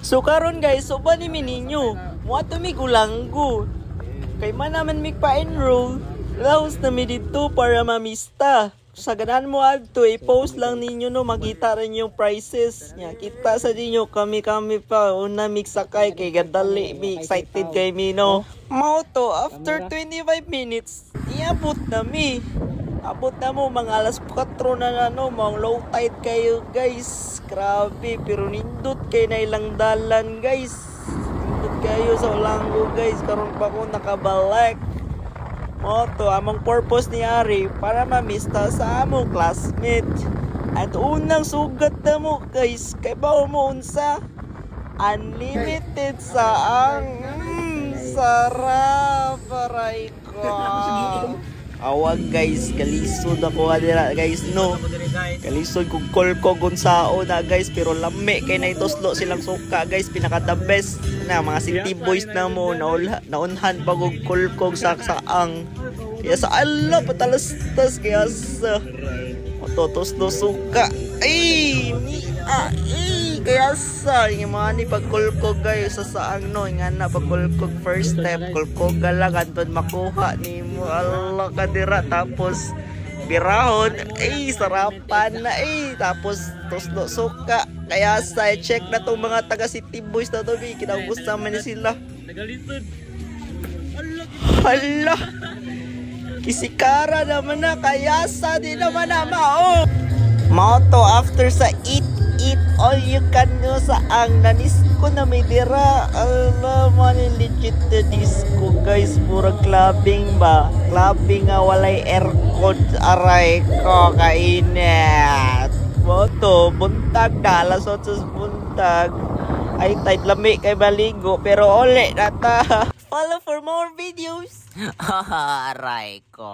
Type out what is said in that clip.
So karon guys, so ba ni ninyo? Muato mi gulanggo. Kay man naman mi pa-enroll. Laos na mi dito para mamista. Sa ganan mo adto, i-post lang ninyo no, makita rin yung prices nya. Kita sa ninyo, kami pa una migsakay kay gadali, mi excited kay mi no. Mao to, after 25 minutes, iabot na mi. Abot na mo mga alas 4 na no, mga low tide kayo guys. Grabe, pero nindot kay na ilang dalan guys. Nindot kayo sa Olanggo guys, karon pa ko nakabalik. Moto, among purpose ni Ari para mamista sa among classmate. At unang sugat na mo guys, kay bao mo unsa? Unlimited sa ang sarap, aray ko. Awag guys, kalisod ako adira guys no. Kalisod kung kolko gunsao na guys, pero lami kay na itoslo silang suka guys, pinaka the best na mga city boys na mo naunhan pag og kolkog sa saang. Kaya sa ala patalastas kaya sa toslo suka. Ay, kaya sa yung mga ni pagkulkog kayo sa saang no, nga na pagkulkog first step, kulkog galang antod makuha ni mo, Allah kadira, tapos birahon, sarapan na tapos toslo suka. Kaya sa check na tong mga taga city boys na to, kinagusta man ni sila. Hala, kisikara naman na, kaya sa di naman na mao. Mao to after sa eat all you can do sa ang nanis ko na may dira. Allah man, legit the disco guys, puro clubbing ba, clubbing nga walay aircon, aray ko kainit. Moto buntag na alas 8 buntag, ay tight lami kay baligo pero ole nata. Follow for more videos. Aray ko.